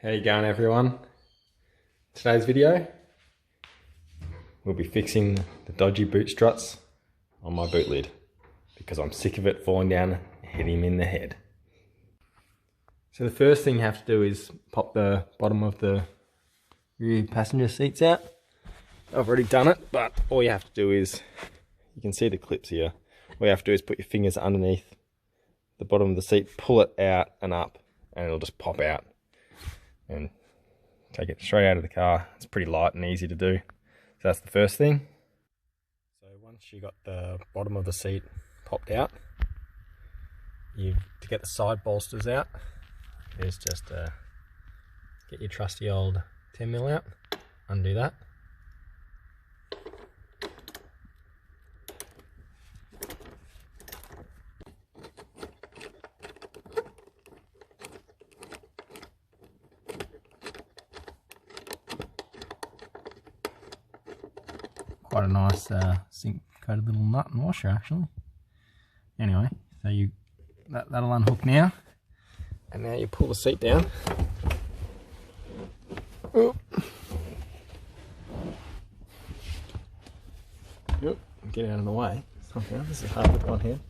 How you going, everyone? Today's video, we'll be fixing the dodgy boot struts on my boot lid because I'm sick of it falling down and hitting him in the head. So the first thing you have to do is pop the bottom of the rear passenger seats out. I've already done it, but all you have to do is, you can see the clips here, all you have to do is put your fingers underneath the bottom of the seat, pull it out and up, and it'll just pop out and take it straight out of the car. It's pretty light and easy to do. So that's the first thing. So once you got the bottom of the seat popped out, to get the side bolsters out, is just get your trusty old 10mm out, undo that. Quite a nice zinc coated little nut and washer actually. Anyway, so that'll unhook now, and now you pull the seat down. Oh. Yep, get out of the way. Somehow this is hard with one hand.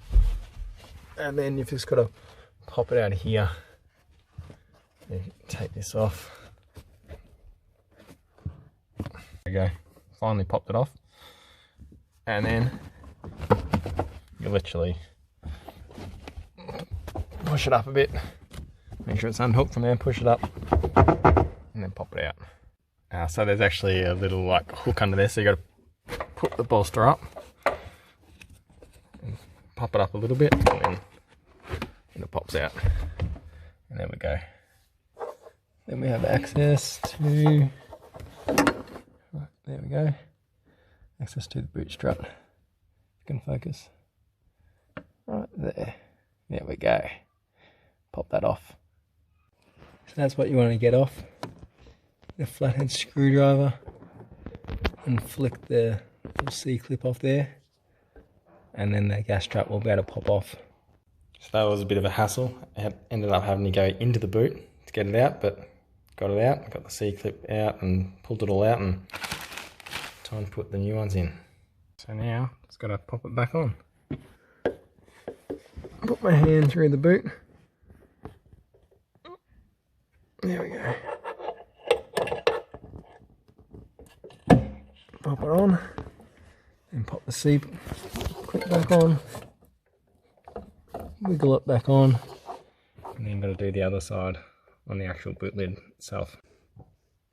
And then you've just got to pop it out of here. And take this off. There we go. Finally popped it off. And then you literally push it up a bit, make sure it's unhooked from there, push it up, and then pop it out. So there's actually a little like hook under there, so you got to put the bolster up, and pop it up a little bit, and then it pops out. And there we go. Then we have access to, right, there we go. Access to the boot strut. If you can focus. Right there. There we go. Pop that off. So that's what you want to get off. The flathead screwdriver. And flick the little C-clip off there. And then the gas strap will be able to pop off. So that was a bit of a hassle. I ended up having to go into the boot to get it out, but got it out. Got the C-clip out and pulled it all out, and time to put the new ones in. So now just got to pop it back on. Put my hand through the boot. There we go. Pop it on and pop the seat clip back on. Wiggle it back on, and then got to do the other side on the actual boot lid itself.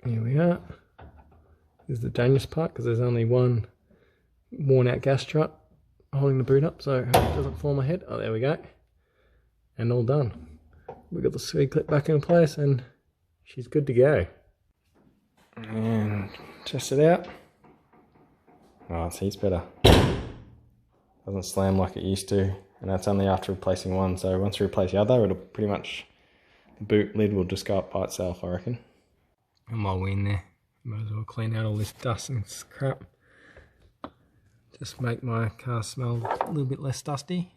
Here we are. This is the dangerous part because there's only one worn out gas strut holding the boot up, so it doesn't fall on my head. Oh, there we go. And all done. We got the speed clip back in place and she's good to go. And test it out. Oh, it seats better. Doesn't slam like it used to, and that's only after replacing one. So once you replace the other, it'll pretty much, the boot lid will just go up by itself, I reckon. And while we're in there, might as well clean out all this dust and crap. Just make my car smell a little bit less dusty.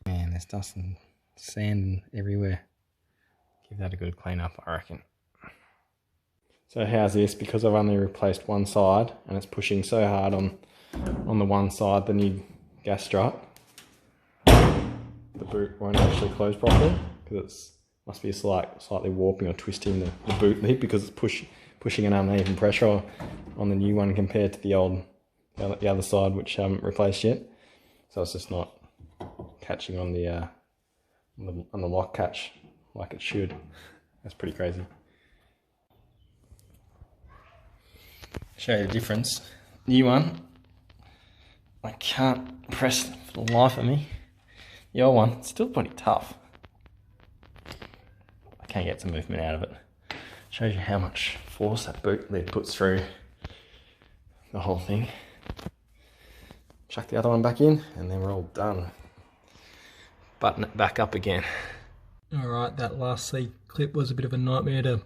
Man, there's dust and sand everywhere. Give that a good clean up, I reckon. So how's this? Because I've only replaced one side and it's pushing so hard on the one side, the new gas strut, the boot won't actually close properly because it must be slightly warping or twisting the boot lid because it's pushing an uneven pressure on the new one compared to the other side, which I haven't replaced yet. So it's just not catching on the lock catch like it should. That's pretty crazy. Show you the difference. New one, I can't press for the life of me. The old one, it's still pretty tough. I can't get some movement out of it. Shows you how much force that boot lid puts through the whole thing. Chuck the other one back in and then we're all done. Button it back up again. Alright, that last C clip was a bit of a nightmare to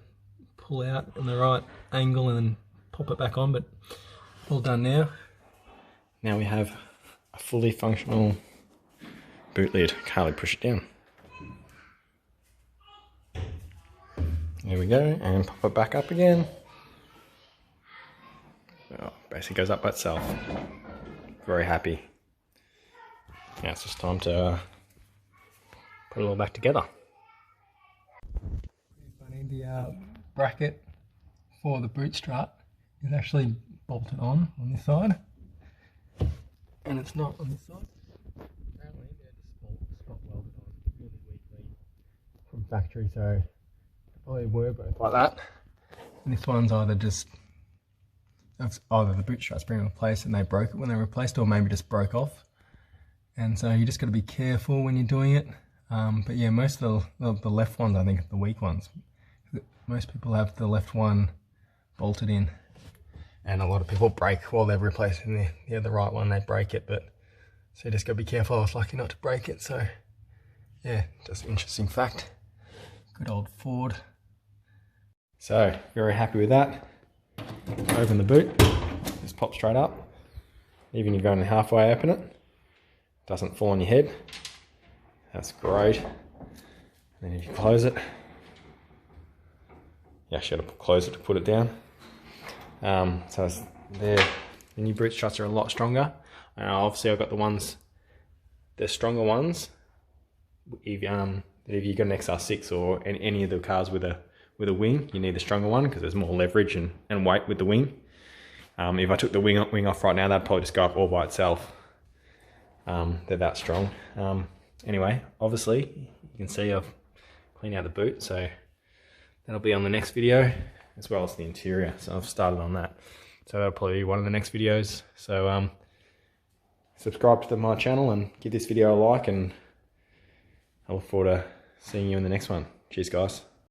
pull out on the right angle and then pop it back on, but all done now. Now we have a fully functional boot lid. Can't really push it down. Here we go, and pop it back up again. Oh, basically goes up by itself. Very happy. Now it's just time to put it all back together. Funny, the bracket for the boot strut is actually bolted on this side, and it's not on this side. Apparently they're just spot welded on really weakly from factory, so probably were both like that. And this one's either the boot strut's been replaced and they broke it when they replaced, or maybe just broke off. And so you just got to be careful when you're doing it. But yeah, most of the left ones, I think, are the weak ones. Most people have the left one bolted in, and a lot of people break while they're replacing the right one. They break it, but so you just got to be careful. I was lucky not to break it, so yeah, just an interesting fact. Good old Ford. So very happy with that. Open the boot, just pop straight up. Even if you're going halfway open it, doesn't fall on your head. That's great. And then if you close it, you actually got to close it to put it down. So the new boot struts are a lot stronger. Obviously I've got the stronger ones. If you've got an XR6 or any of the cars with a wing, you need the stronger one because there's more leverage and weight with the wing. If I took the wing off right now, that'd probably just go up all by itself. They're that strong. Anyway, obviously you can see I've cleaned out the boot, so that'll be on the next video, as well as the interior. So I've started on that, so that'll probably be one of the next videos. So subscribe to my channel and give this video a like, and I look forward to seeing you in the next one. Cheers guys.